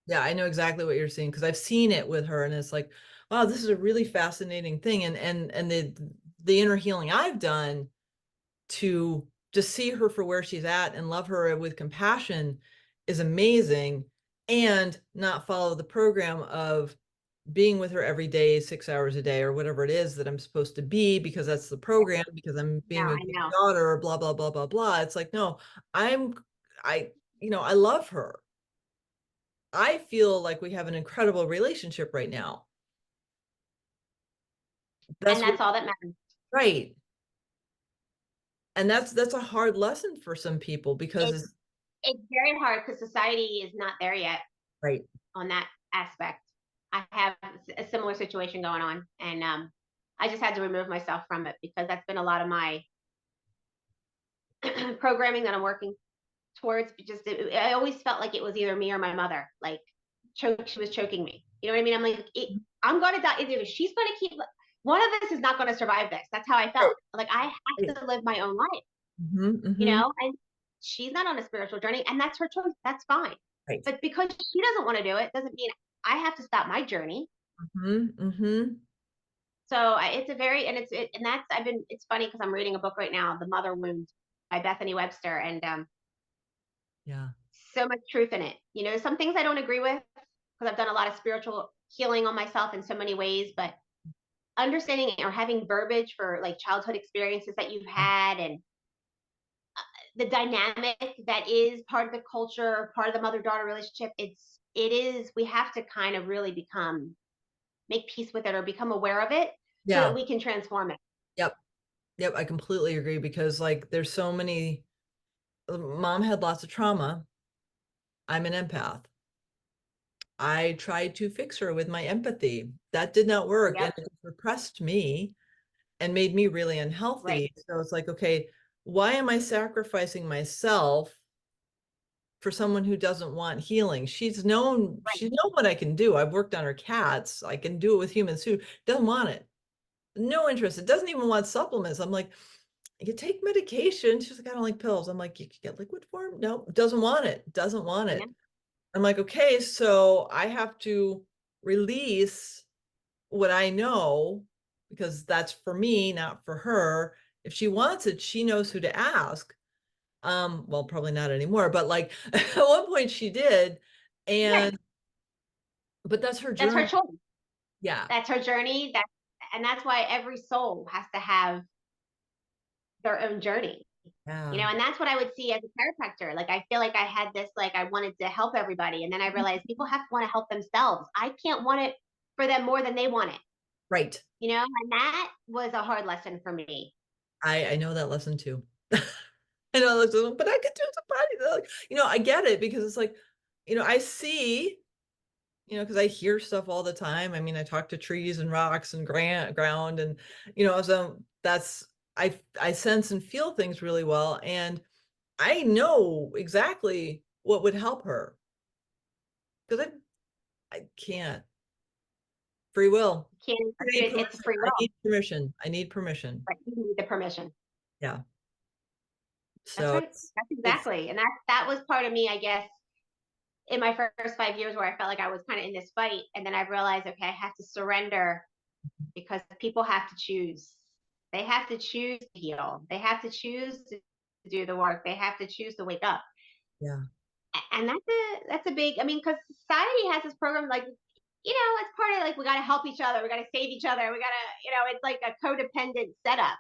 Yeah, I know exactly what you're saying because I've seen it with her, and it's like, wow, this is a really fascinating thing. And the inner healing I've done to just see her for where she's at and love her with compassion is amazing, and not follow the program of being with her every day, 6 hours a day, or whatever it is that I'm supposed to be because that's the program, because I'm No, being a I good know. daughter, or blah, blah, blah, blah, blah. It's like, no, I'm, I, I love her. I feel like we have an incredible relationship right now. And That's what, that's all that matters. right. And that's a hard lesson for some people because It's it's it's very hard because society is not there yet right. on that aspect. I have a similar situation going on, and I just had to remove myself from it because that's been a lot of my programming that I'm working towards. Just I always felt like it was either me or my mother. Like she was choking me. You know what I mean? I'm like, I'm going to die. Either she's going to keep. One of us is not going to survive this. That's how I felt. Right. Like I have to live my own life. Mm-hmm. And she's not on a spiritual journey, and that's her choice. That's fine. Right. But because she doesn't want to do it, doesn't mean I have to stop my journey. Mm-hmm. So it's a very, and and that's, it's funny because I'm reading a book right now, The Mother Wound by Bethany Webster, and Yeah. so much truth in it. Some things I don't agree with because I've done a lot of spiritual healing on myself in so many ways, but understanding or having verbiage for like childhood experiences that you've had, and the dynamic that is part of the culture, part of the mother-daughter relationship, we have to kind of really make peace with it or become aware of it so Yeah. that we can transform it. Yep. Yep. I completely agree because like there's so many, mom had lots of trauma. I'm an empath. I tried to fix her with my empathy. That did not work. And Yep. it repressed me and made me really Right. unhealthy. So it's like, okay, why am I sacrificing myself for someone who doesn't want healing? She's known what I can do. I've worked on her cats. I can do it with humans too. Doesn't want it. No interest. It doesn't even want supplements. I'm like, you take medication. She's like, I don't like pills. I'm like, you can get liquid form. No, doesn't want it. Doesn't want Yeah. it. I'm like, okay, so I have to release what I know because that's for me, not for her. If she wants it, she knows who to ask. Well, probably not anymore, but like at one point she did. Right. And but that's her That's her journey. choice. Yeah. That's her journey. And that's why every soul has to have their own journey. Yeah. And that's what I would see as a chiropractor. Like I feel like I had this, like I wanted to help everybody. And then I realized people have to want to help themselves. I can't want it for them more than they want it. Right. And that was a hard lesson for me. I know that lesson too. I know, but I could do somebody, I get it because it's like, I see, because I hear stuff all the time. I mean, I talk to trees and rocks and ground and, so I sense and feel things really well. And I know exactly what would help her because I can't. Free will. Can't I do need it. permission. It's free I will. need permission. I need permission. Right. You need the permission. Yeah. That's So right. That's it's exactly. And that was part of me, I guess, in my first 5 years where I felt like I was kind of in this fight. And then I realized, okay, I have to surrender because people have to choose. They have to choose to heal. They have to choose to do the work. They have to choose to wake up. yeah. And that's a big, I mean, because society has this program like, it's part of like we got to help each other. We got to save each other. We got to, it's like a codependent setup.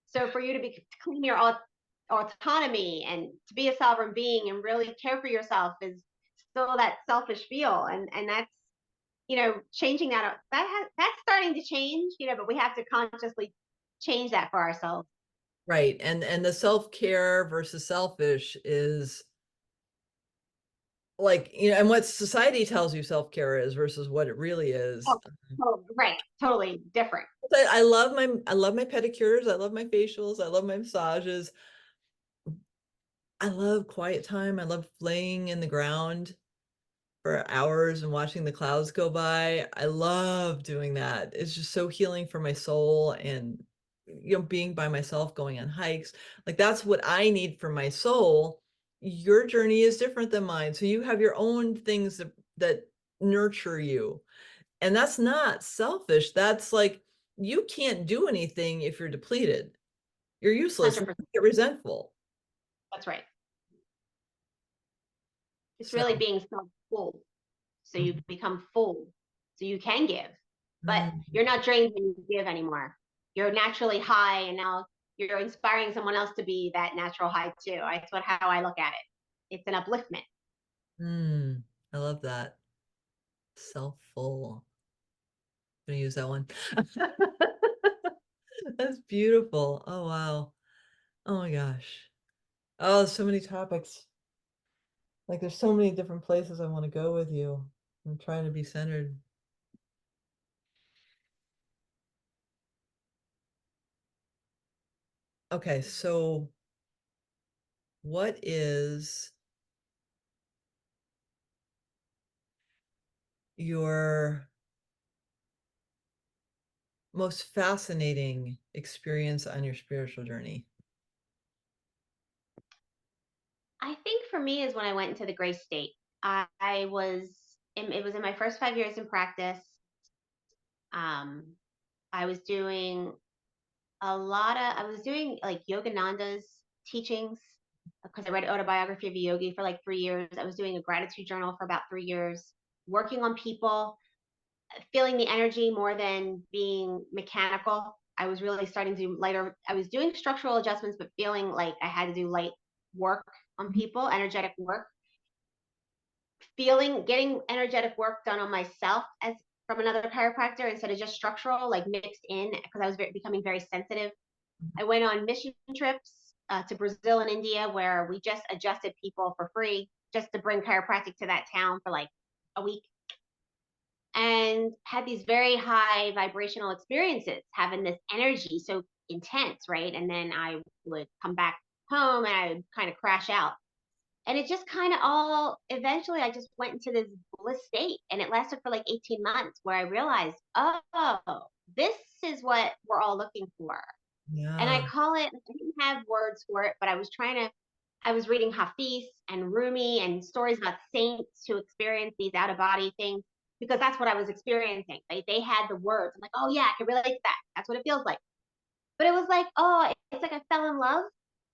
So for you to claim your autonomy and to be a sovereign being and really care for yourself is still that selfish feel, and that's changing that's starting to change, but we have to consciously change that for ourselves. Right. And the self-care versus selfish is like, and what society tells you self-care is versus what it really is. Right, totally different. I love my pedicures. I love my facials. I love my massages. I love quiet time. I love laying in the ground for hours and watching the clouds go by. I love doing that. It's just so healing for my soul and being by myself, going on hikes. Like that's what I need for my soul. Your journey is different than mine. So you have your own things that nurture you. And that's not selfish. That's like you can't do anything if you're depleted. You're useless. You 100%. get resentful. That's right. It's So really being self-full, so you become full, so you can give, but mm, you're not drained when you give anymore. You're naturally high, and now you're inspiring someone else to be that natural high too. That's how I look at it. It's an upliftment. I love that. Self-full. I'm gonna use that one. That's beautiful. Oh wow. Oh my gosh. Oh, so many topics. Like there's so many different places I want to go with you. I'm trying to be centered. Okay, so what is your most fascinating experience on your spiritual journey? I think for me is when I went into the gray state. I was it was in my first 5 years in practice. Um, I was doing I was doing like Yogananda's teachings because I read Autobiography of a Yogi for like 3 years. I was doing a gratitude journal for about 3 years, working on people, feeling the energy more than being mechanical. I was really starting to do lighter. I was doing structural adjustments, but feeling like I had to do light work on people, energetic work, getting energetic work done on myself as from another chiropractor instead of just structural, like mixed in because I was becoming very sensitive. I went on mission trips to Brazil and India where we just adjusted people for free just to bring chiropractic to that town for like a week and had these very high vibrational experiences, having this energy so intense, right? And then I would come back home and I would kind of crash out. And it just kind of all eventually I just went into this bliss state and it lasted for like 18 months where I realized, oh, this is what we're all looking for. And I Yeah. call it, I didn't have words for it, but I was reading Hafiz and Rumi and stories about saints who experience these out of body things because that's what I was experiencing. They had the words. I'm like, oh yeah, I can relate to that. That's what it feels like. But it was like, oh, it's like I fell in love.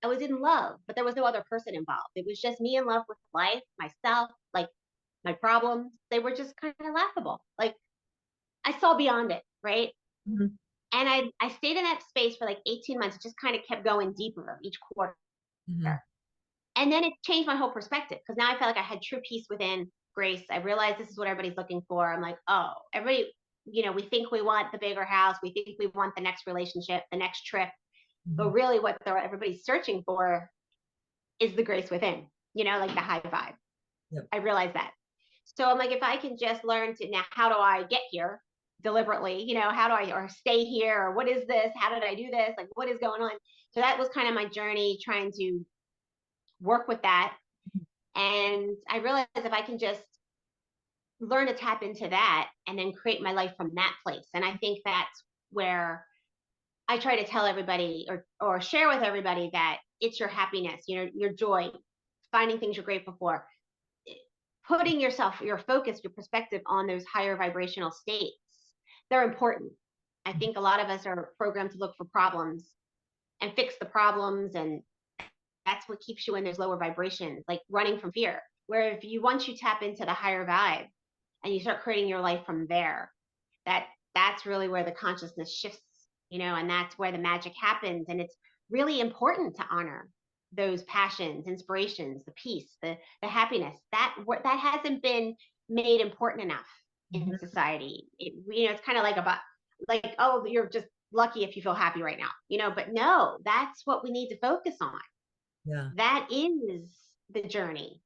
I was in love, but there was no other person involved. It was just me in love with life, myself, like my problems. They were just kind of laughable. Like I saw beyond it, right? Mhm. And I stayed in that space for like 18 months. It just kind of kept going deeper each quarter. Mhm. And then it changed my whole perspective because now I felt like I had true peace within grace. I realized this is what everybody's looking for. I'm like, oh, everybody, we think we want the bigger house. We think we want the next relationship, the next trip. But Mhm. really what everybody's searching for is the grace within, like the high vibe. Yep. I realized that. So I'm like, if I can just learn to now, how do I get here deliberately? How do I or stay here? Or what is this? How did I do this? Like, what is going on? So that was kind of my journey trying to work with that. And I realized if I can just learn to tap into that and then create my life from that place. And I think that's where I try to tell everybody or share with everybody that it's your happiness, your joy, finding things you're grateful for, putting your focus, your perspective on those higher vibrational states. They're important. I think a lot of us are programmed to look for problems and fix the problems, and that's what keeps you in those lower vibrations, like running from fear. Where if you once you tap into the higher vibe and you start creating your life from there, that's really where the consciousness shifts, and that's where the magic happens. And it's really important to honor those passions, inspirations, the peace, the happiness that hasn't been made important enough in Mhm. society. It's kind of like oh, you're just lucky if you feel happy right now, but no, that's what we need to focus on. Yeah. That is the journey.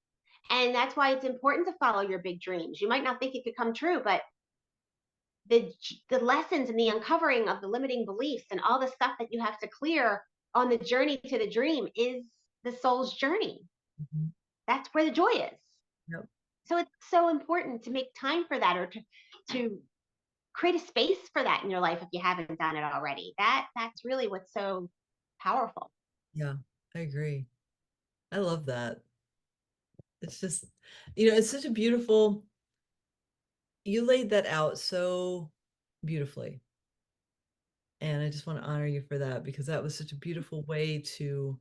And that's why it's important to follow your big dreams. You might not think it could come true, but the the lessons and the uncovering of the limiting beliefs and all the stuff that you have to clear on the journey to the dream is the soul's journey. Mhm. That's where the joy is. Yep. So it's so important to make time for that or to create a space for that in your life if you haven't done it already. That's really what's so powerful. Yeah, I agree. I love that. It's just, it's such a beautiful, you laid that out so beautifully. And I just want to honor you for that because that was such a beautiful way to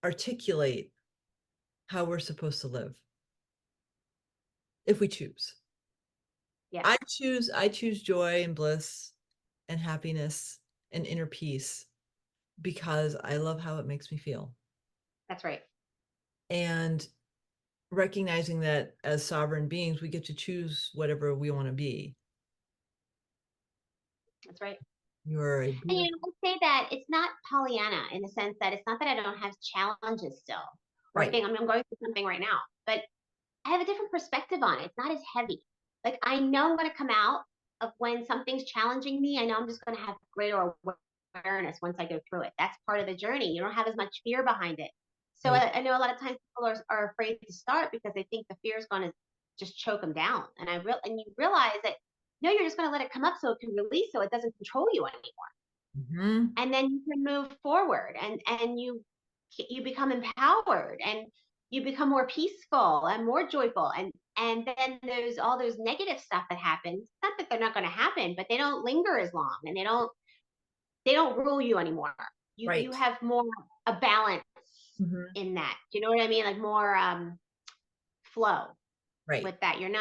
articulate how we're supposed to live if we choose. Yes, I choose joy and bliss and happiness and inner peace because I love how it makes me feel. that's right. And recognizing that as sovereign beings, we get to choose whatever we want to be. That's right. You're a And beautiful, I say that it's not Pollyanna in the sense that it's not that I don't have challenges still, or I right. think I'm going through something right now, but I have a different perspective on it. It's not as heavy. Like I know I'm going to come out of when something's challenging me. I know I'm just going to have greater awareness awareness once I go through it. That's part of the journey. You don't have as much fear behind it. So Right. I know a lot of times people are afraid to start because they think the fear is going to just choke them down. And you realize that no, you're just going to let it come up so it can release, so it doesn't control you anymore. Mm-hmm. And then you can move forward, and you become empowered, and you become more peaceful and more joyful, and then there's all those negative stuff that happens, not that they're not going to happen, but they don't linger as long, and they don't rule you anymore. You Right. have more a balance Mm-hmm. in that. Do you know what I mean? Like more flow Right. with that. You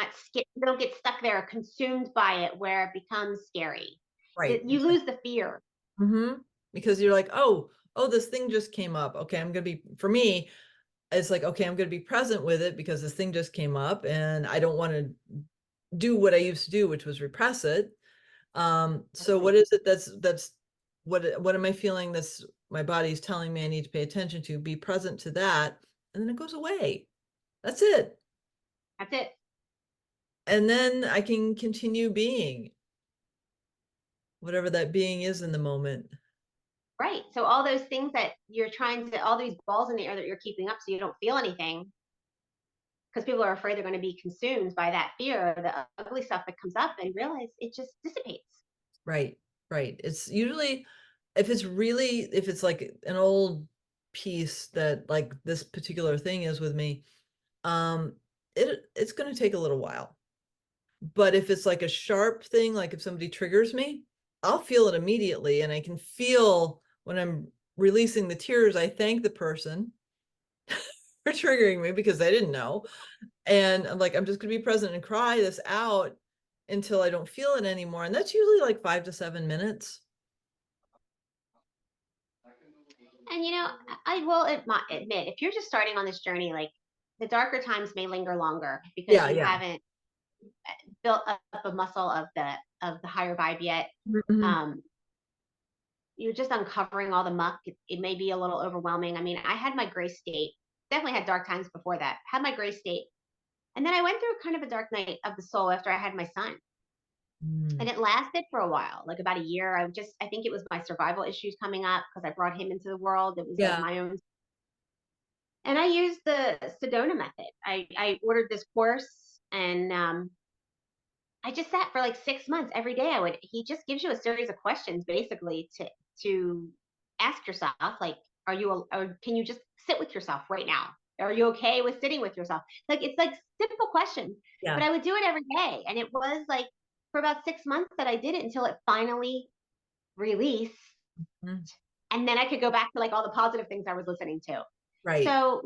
don't get stuck there consumed by it where it becomes scary. Right. You lose the fear. Mm-hmm. Because you're like, oh, this thing just came up. Okay, for me, it's like, okay, I'm gonna be present with it because this thing just came up and I don't want to do what I used to do, which was repress it. So Totally. what is it that's what am I feeling that's my body's telling me I need to pay attention to? Be present to that, and then it goes away. That's it. That's it. And then I can continue being whatever that being is in the moment. Right. So all those things that all these balls in the air that you're keeping up so you don't feel anything, because people are afraid they're going to be consumed by that fear, the ugly stuff that comes up, and realize it just dissipates. Right, right. It's usually if it's like an old piece that like this particular thing is with me, um, it's going to take a little while. But if it's like a sharp thing, like if somebody triggers me, I'll feel it immediately, and I can feel when I'm releasing the tears, I thank the person for triggering me because I didn't know. And I'm like, I'm just going to be present and cry this out until I don't feel it anymore. And that's usually like 5 to 7 minutes. And I will admit, if you're just starting on this journey, like the darker times may linger longer because Yeah, you yeah. haven't built up a muscle of the higher vibe yet. Mhm. Um, you're just uncovering all the muck. It may be a little overwhelming. I mean, I had my gray state. Definitely had dark times before that. Had my gray state, and then I went through kind of a dark night of the soul after I had my son. Mm. And it lasted for a while, like about a year. I think it was my survival issues coming up because I brought him into the world. It was like Yeah. my own. And I used the Sedona method. I ordered this course, and I just sat for like 6 months every day. He just gives you a series of questions basically to ask yourself, like, or can you just sit with yourself right now? Are you okay with sitting with yourself? Like, it's like simple questions, but Yeah. I would do it every day. And it was like for about 6 months that I did it until it finally released. Mm. And then I could go back to like all the positive things I was listening to. Right. So,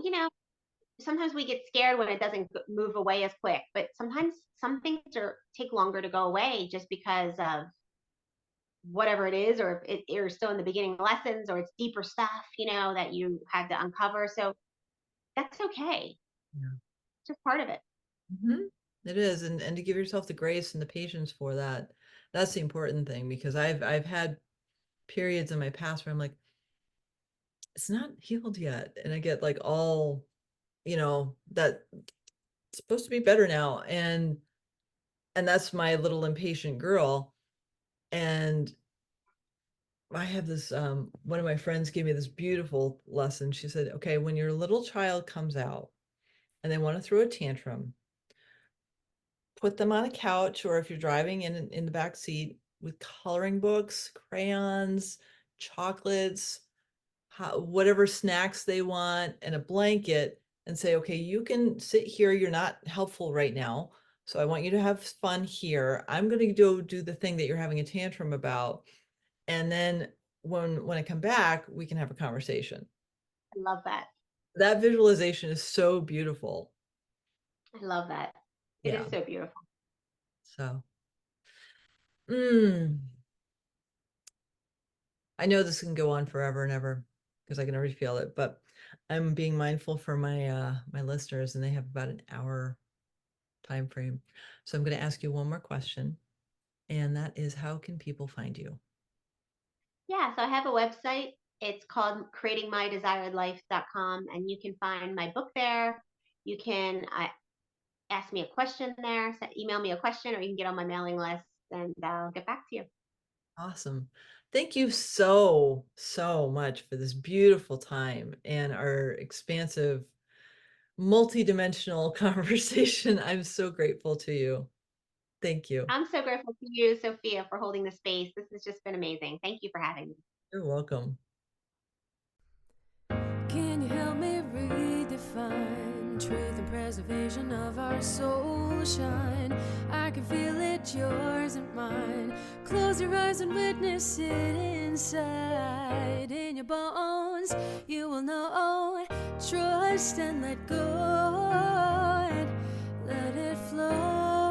sometimes we get scared when it doesn't move away as quick, but sometimes some things take longer to go away just because of whatever it is, or if you're still in the beginning lessons, or it's deeper stuff, that you had to uncover. So that's okay. Yeah. It's just part of it. Mhm. It is, and to give yourself the grace and the patience for that. That's the important thing because I've had periods in my past where I'm like, it's not healed yet, and I get like all, that it's supposed to be better now, and that's my little impatient girl. And I have this one of my friends gave me this beautiful lesson. She said, okay, when your little child comes out and they want to throw a tantrum, put them on a couch, or if you're driving in the back seat with coloring books, crayons, chocolates, whatever snacks they want, and a blanket, and say, okay, you can sit here. You're not helpful right now. So I want you to have fun here. I'm going to go do the thing that you're having a tantrum about. And then when I come back, we can have a conversation. I love that. That visualization is so beautiful. I love that. It Yeah. is so beautiful. So, mm, I know this can go on forever and ever because I can already feel it, but I'm being mindful for my listeners, and they have about an hour time frame. So I'm going to ask you one more question, and that is, how can people find you? Yeah, so I have a website. It's called creatingmydesiredlife.com, and you can find my book there. You can ask me a question there, email me a question, or you can get on my mailing list, and I'll get back to you. Awesome. Thank you so, so much for this beautiful time and our expansive, multidimensional conversation. I'm so grateful to you. Thank you. I'm so grateful to you, Sophia, for holding the space. This has just been amazing. Thank you for having me. You're welcome. Can you help me redefine truth and preservation of our soul shine? I can feel it, yours and mine. Close your eyes and witness it inside. In your bones, you will know. Trust and let go. And let it flow.